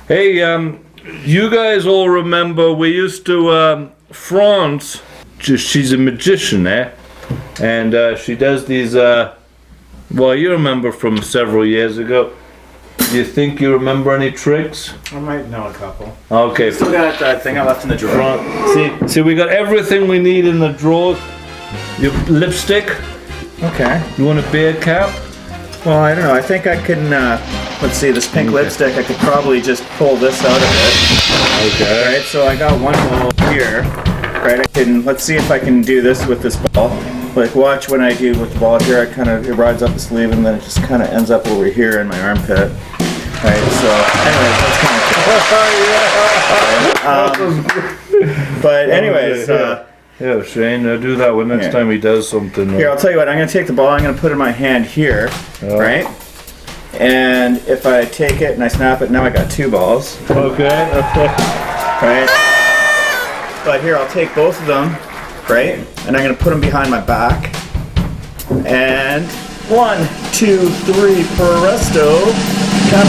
Hey, you guys all remember we used to, France, she's a magician, eh? And she does these, well, you remember from several years ago. Do you think you remember any tricks? I might know a couple. Okay. Still got that thing I left in the drawer. See, we got everything we need in the drawer. Your lipstick. Okay. You want a beer cap? Well, I don't know. I think I can, let's see, this pink lipstick, I could probably just pull this out of it. Okay. Right, so I got one ball here. Right, I can, let's see if I can do this with this ball. Like, watch when I do with the ball here, it rides up the sleeve and then it just kind of ends up over here in my armpit. Right, so, anyways, that's kind of cool. But anyways, yeah, Shane, do that one next time he does something. Here, I'll tell you what, I'm going to take the ball, I'm going to put it in my hand here, right? And if I take it and I snap it, now I got two balls. Okay. Right? But here, I'll take both of them, right? And I'm going to put them behind my back. And 1, 2, 3, presto. And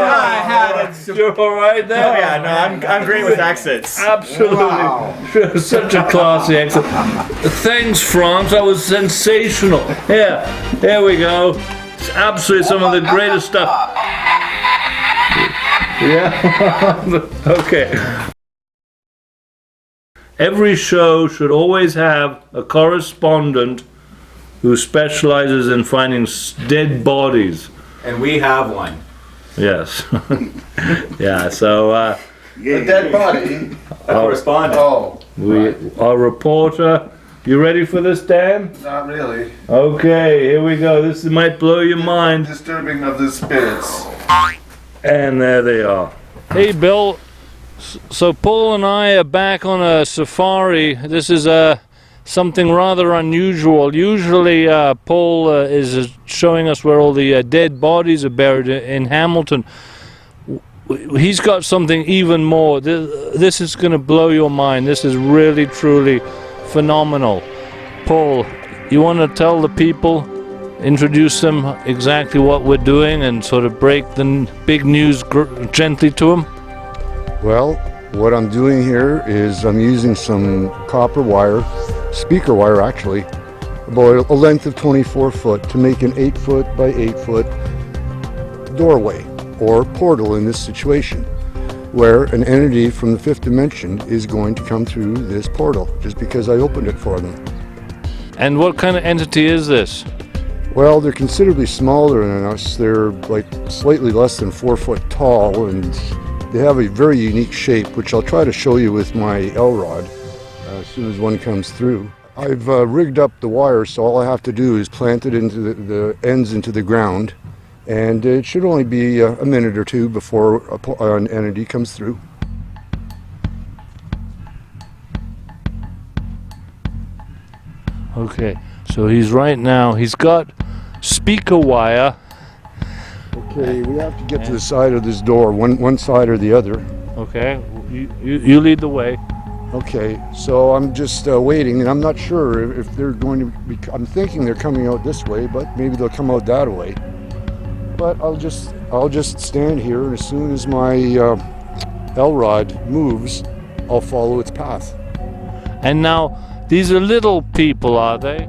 I had it. You're all right there? Oh yeah, no, I'm great with exits. Absolutely. Wow. Such a classy exit. Thanks, France. That was sensational. Here we go. It's absolutely some of the greatest stuff. Yeah. Okay. Every show should always have a correspondent who specializes in finding dead bodies. And we have one. Yes. Yeah, so a dead body? A correspondent. Oh. Our reporter. You ready for this, Dan? Not really. Okay, here we go. This might blow your mind. Disturbing of the spirits. And there they are. Hey, Bill. So Paul and I are back on a safari. This is something rather unusual. Usually Paul is showing us where all the dead bodies are buried in Hamilton. He's got something even more. This is going to blow your mind. This is really, truly phenomenal. Paul, you want to tell the people, introduce them exactly what we're doing and sort of break the big news gently to them? Well, what I'm doing here is I'm using some copper wire, speaker wire actually, about a length of 24 foot to make an 8 foot by 8 foot doorway or portal in this situation, where an entity from the fifth dimension is going to come through this portal just because I opened it for them. And what kind of entity is this? Well, they're considerably smaller than us. They're like slightly less than 4 foot tall, and they have a very unique shape, which I'll try to show you with my L-rod as soon as one comes through. I've rigged up the wire, so all I have to do is plant it into the ends into the ground, and it should only be a minute or two before an entity comes through. Okay, so he's got speaker wire. Okay, we have to get to the side of this door, one side or the other. Okay, you lead the way. Okay, so I'm just waiting, and I'm not sure if they're going to be, I'm thinking they're coming out this way, but maybe they'll come out that way. But I'll just stand here, and as soon as my L-rod moves, I'll follow its path. And now, these are little people, are they?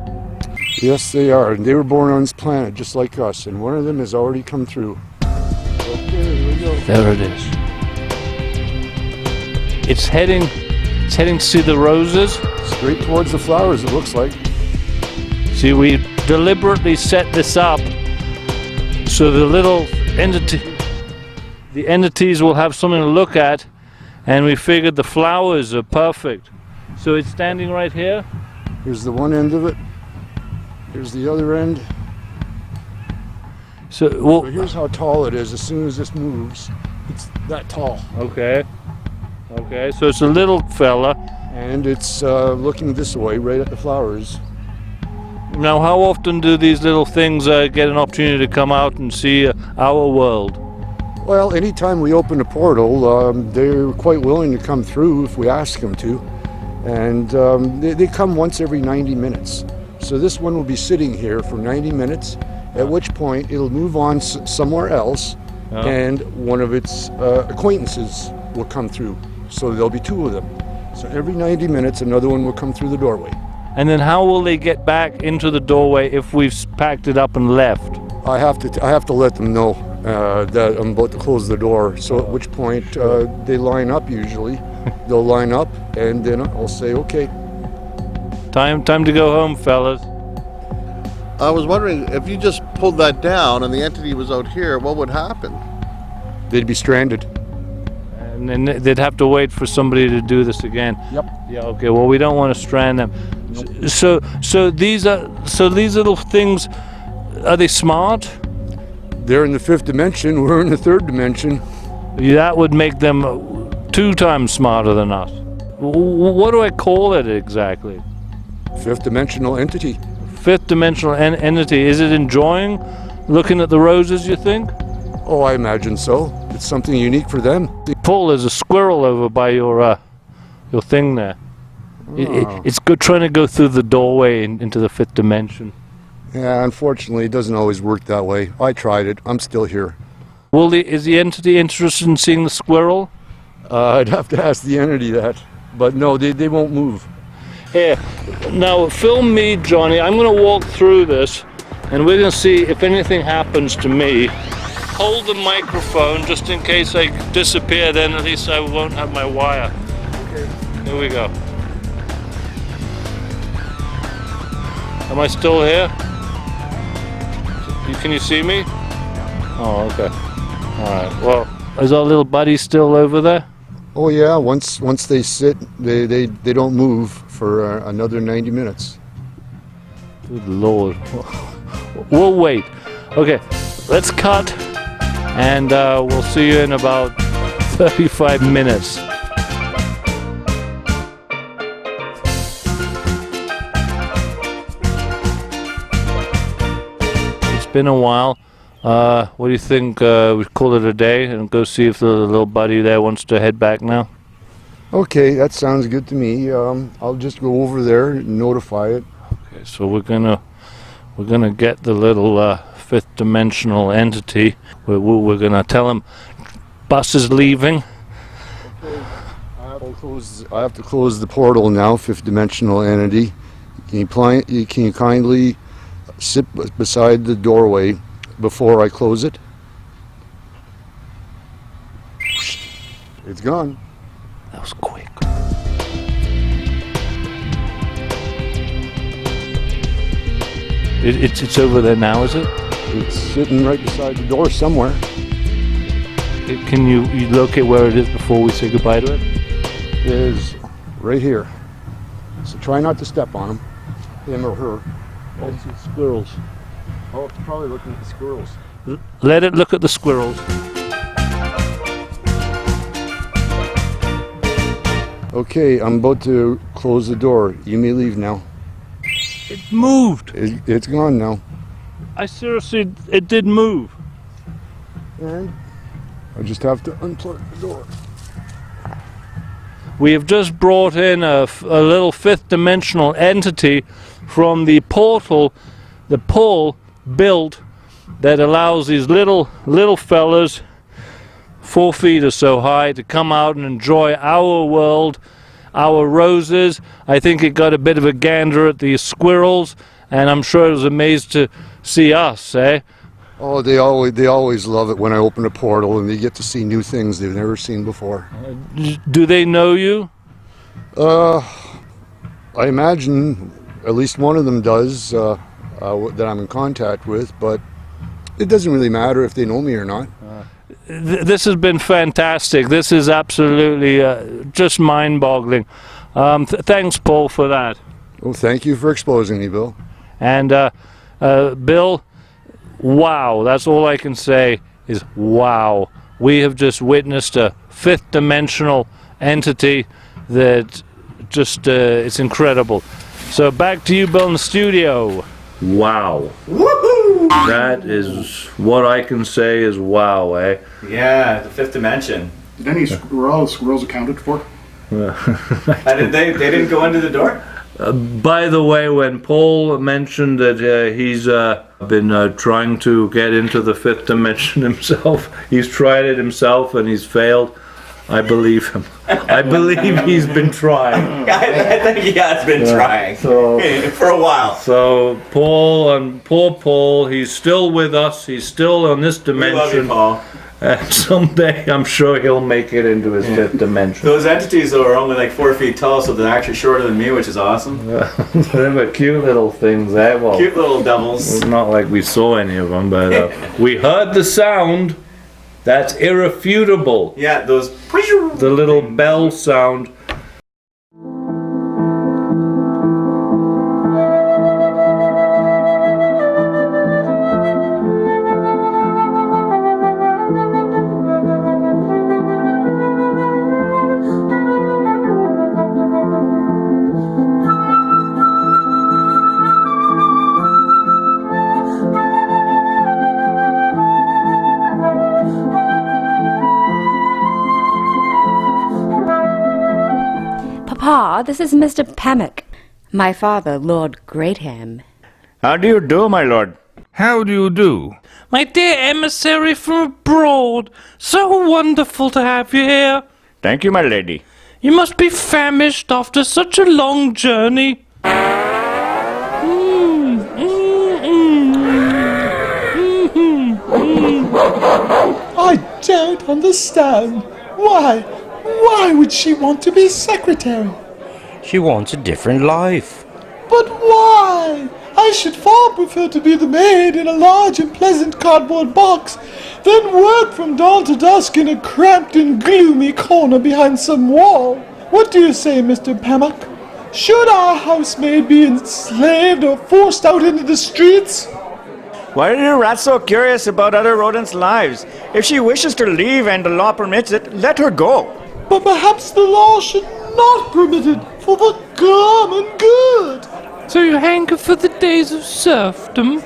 Yes, they are, and they were born on this planet just like us, and one of them has already come through. Okay, here we go. There it is. It's heading to see the roses. Straight towards the flowers, it looks like. See, we deliberately set this up so the entities will have something to look at, and we figured the flowers are perfect. So it's standing right here. Here's the one end of it. Here's the other end. So here's how tall it is. As soon as this moves, it's that tall. Okay. Okay, so it's a little fella. And it's looking this way, right at the flowers. Now, how often do these little things get an opportunity to come out and see our world? Well, anytime we open a portal, they're quite willing to come through if we ask them to. And they come once every 90 minutes. So this one will be sitting here for 90 minutes, at which point it'll move on somewhere else, and one of its acquaintances will come through. So there'll be two of them. So every 90 minutes, another one will come through the doorway. And then how will they get back into the doorway if we've packed it up and left? I have to let them know that I'm about to close the door. So at which point they line up usually. They'll line up, and then I'll say, okay. Time to go home, fellas. I was wondering if you just pulled that down and the entity was out here, what would happen? They'd be stranded. And then they'd have to wait for somebody to do this again. Yep. Yeah. Okay. Well, we don't want to strand them. Nope. So these little things, are they smart? They're in the fifth dimension. We're in the third dimension. That would make them 2 times smarter than us. What do I call it exactly? Fifth dimensional entity. Fifth dimensional entity. Is it enjoying looking at the roses, you think? Oh, I imagine so. It's something unique for them. Paul, there's a squirrel over by your thing there. It's good trying to go through the doorway into the fifth dimension. Yeah, unfortunately, it doesn't always work that way. I tried it. I'm still here. Is the entity interested in seeing the squirrel? I'd have to ask the entity that. But no, they won't move. Here, now film me, Johnny. I'm going to walk through this, and we're going to see if anything happens to me. Hold the microphone just in case I disappear, then at least I won't have my wire. Okay. Here we go. Am I still here? Can you see me? Oh, okay. Alright, well, is our little buddy still over there? Oh yeah, once they sit, they don't move for another 90 minutes. Good Lord. We'll wait. Okay, let's cut, and we'll see you in about 35 minutes. It's been a while. What do you think? We call it a day and go see if the little buddy there wants to head back now. Okay, that sounds good to me. I'll just go over there and notify it. Okay, so we're gonna get the little fifth dimensional entity. We're gonna tell him bus is leaving. Okay, I have to close the portal now. Fifth dimensional entity. Can you kindly sit beside the doorway before I close it? It's gone. That was quick. It's over there now, is it? It's sitting right beside the door somewhere. Can you locate where it is before we say goodbye to it? It is right here. So try not to step on him or her. Oh, it's the squirrels. Oh, it's probably looking at the squirrels. Let it look at the squirrels. Okay, I'm about to close the door. You may leave now. It moved. It's gone now. I seriously, it did move. And I just have to unplug the door. We have just brought in a little fifth dimensional entity from the portal that Paul built that allows these little fellas 4 feet or so high to come out and enjoy our world, our roses. I think it got a bit of a gander at the squirrels, and I'm sure it was amazed to see us, eh? Oh, they always love it when I open a portal and they get to see new things they've never seen before. Do they know you? I imagine at least one of them does that I'm in contact with, but it doesn't really matter if they know me or not. This has been fantastic. This is absolutely just mind-boggling. Thanks, Paul, for that. Well, thank you for exposing me, Bill. And Bill, wow, that's all I can say is wow. We have just witnessed a fifth dimensional entity that just, it's incredible. So back to you, Bill, in the studio. Wow. Woohoo! That is what I can say is wow, eh? Yeah, the fifth dimension. Did any were all the squirrels accounted for? They didn't go into the door? By the way, when Paul mentioned that he's been trying to get into the fifth dimension himself, he's tried it himself and he's failed, I believe him. I believe he's been trying. I think he has been trying so, for a while. So Paul, and poor Paul, he's still with us. He's still on this dimension. We love you, Paul. And someday I'm sure he'll make it into his fifth dimension. Those entities though are only like 4 feet tall, so they're actually shorter than me, which is awesome. They're cute little things, eh? Well, Cute little devils. it's not like we saw any of them, but we heard the sound. That's irrefutable. Yeah, those. The little bell sound. Papa, this is Mr. Pammock. My father, Lord Greatham. How do you do, my lord? How do you do? My dear emissary from abroad, so wonderful to have you here. Thank you, my lady. You must be famished after such a long journey. I don't understand. Why would she want to be secretary? She wants a different life. But why? I should far prefer to be the maid in a large and pleasant cardboard box than work from dawn to dusk in a cramped and gloomy corner behind some wall. What do you say, Mr. Pammock? Should our housemaid be enslaved or forced out into the streets? Why are you rats so curious about other rodents' lives? If she wishes to leave and the law permits it, let her go. But perhaps the law should not permit it for the common good. So you hanker for the days of serfdom?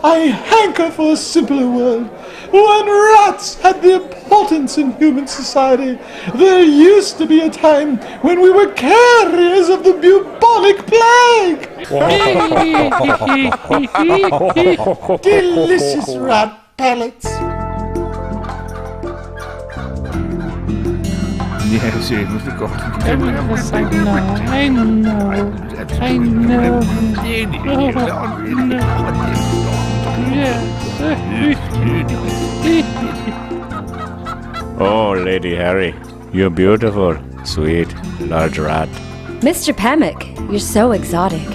I hanker for a simpler world, when rats had the importance in human society. There used to be a time when we were carriers of the bubonic plague. Delicious rat pellets. Yes, it was the God. Yes, I know. Oh, Lady Harry, you're beautiful, sweet, large rat. Mr. Pammock, you're so exotic.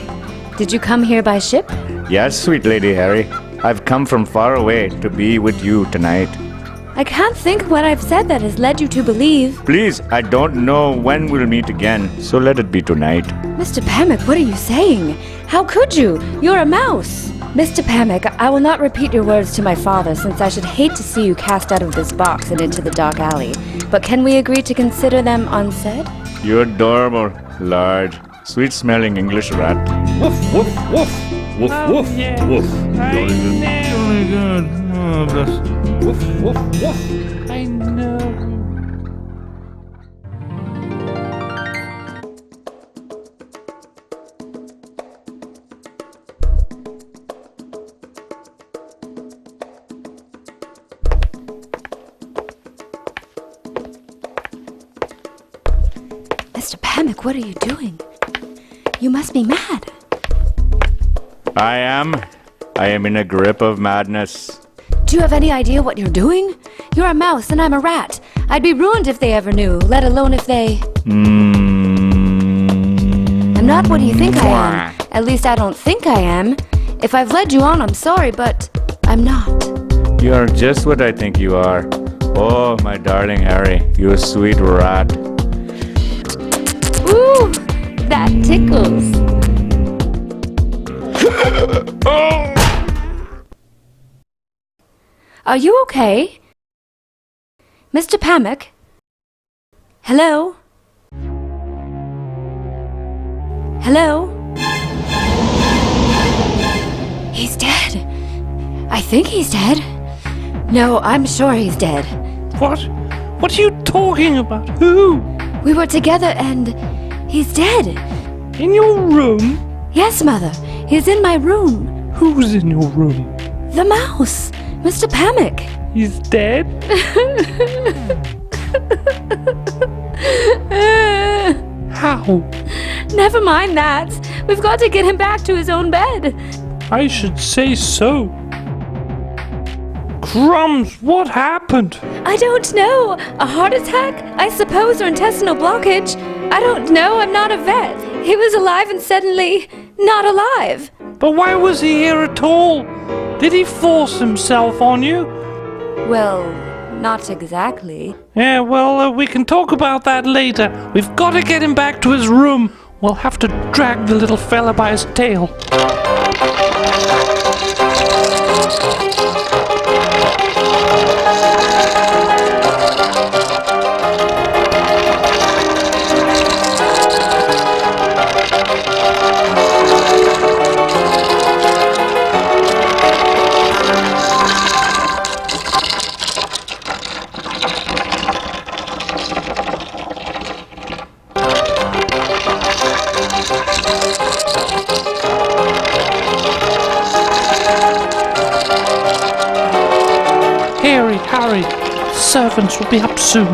Did you come here by ship? Yes, sweet Lady Harry. I've come from far away to be with you tonight. I can't think what I've said that has led you to believe. Please, I don't know when we'll meet again, so let it be tonight. Mr. Pammock, what are you saying? How could you? You're a mouse. Mr. Pammock, I will not repeat your words to my father, since I should hate to see you cast out of this box and into the dark alley. But can we agree to consider them unsaid? You're adorable, large, sweet-smelling English rat. Woof, woof, woof. Woof, woof, woof. Jolly good. Oh, bless. Woof, woof, woof. I know. Mr. Pammock, what are you doing? You must be mad. I am in a grip of madness. Do you have any idea what you're doing? You're a mouse and I'm a rat. I'd be ruined if they ever knew, let alone if they... I'm not what you think I am. At least I don't think I am. If I've led you on, I'm sorry, but I'm not. You are just what I think you are. Oh, my darling Harry, you sweet rat. Ooh, that tickles. Are you okay? Mr. Pammock? Hello? Hello? He's dead. I think he's dead. No, I'm sure he's dead. What? What are you talking about? Who? We were together and he's dead. In your room? Yes, Mother. He's in my room. Who's in your room? The mouse. Mr. Pamic. He's dead? How? Never mind that. We've got to get him back to his own bed. I should say so. Crumbs, what happened? I don't know. A heart attack? I suppose, or intestinal blockage. I don't know. I'm not a vet. He was alive and suddenly not alive. But why was he here at all? Did he force himself on you? Well, not exactly. Yeah, well, we can talk about that later. We've got to get him back to his room. We'll have to drag the little fella by his tail. Hurry, servants will be up soon.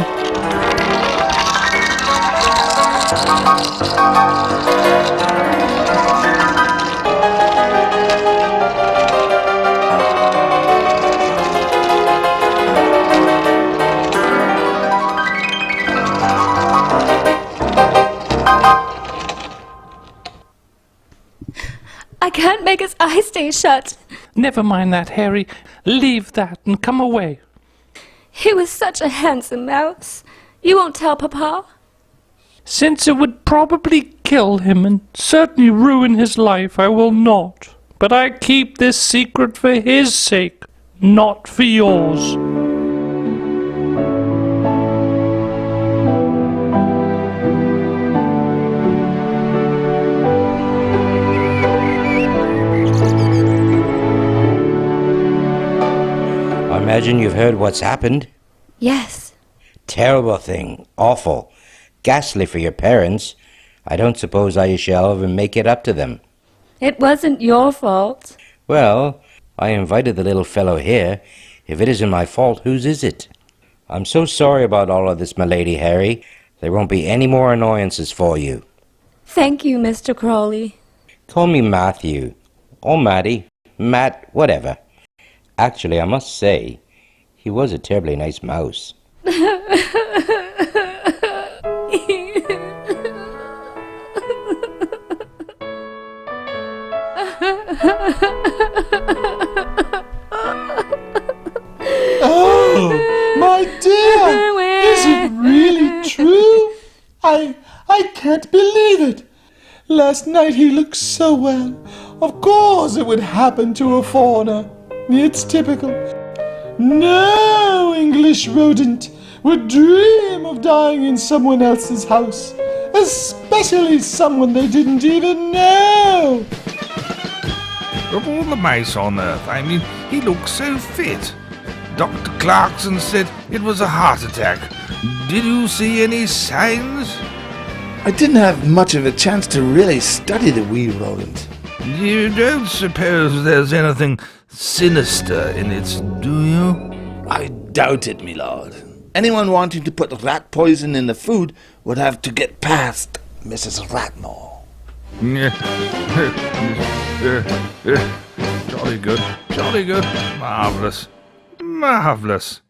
I can't make his eyes stay shut. Never mind that, Harry. Leave that and come away. He was such a handsome mouse. You won't tell Papa? Since it would probably kill him and certainly ruin his life, I will not. But I keep this secret for his sake, not for yours. I imagine you've heard what's happened. Yes. Terrible thing. Awful. Ghastly for your parents. I don't suppose I shall ever make it up to them. It wasn't your fault. Well, I invited the little fellow here. If it isn't my fault, whose is it? I'm so sorry about all of this, my lady Harry. There won't be any more annoyances for you. Thank you, Mr. Crowley. Call me Matthew. Or Matty. Matt, whatever. Actually, I must say, he was a terribly nice mouse. Oh, my dear! Is it really true? I can't believe it. Last night he looked so well. Of course it would happen to a fauna. It's typical. No English rodent would dream of dying in someone else's house, especially someone they didn't even know. Of all the mice on Earth, I mean, he looked so fit. Dr. Clarkson said it was a heart attack. Did you see any signs? I didn't have much of a chance to really study the wee rodent. You don't suppose there's anything sinister in it, do you? I doubt it, me lord. Anyone wanting to put rat poison in the food would have to get past Mrs. Ratmore. Jolly good, jolly good. Marvellous, marvellous.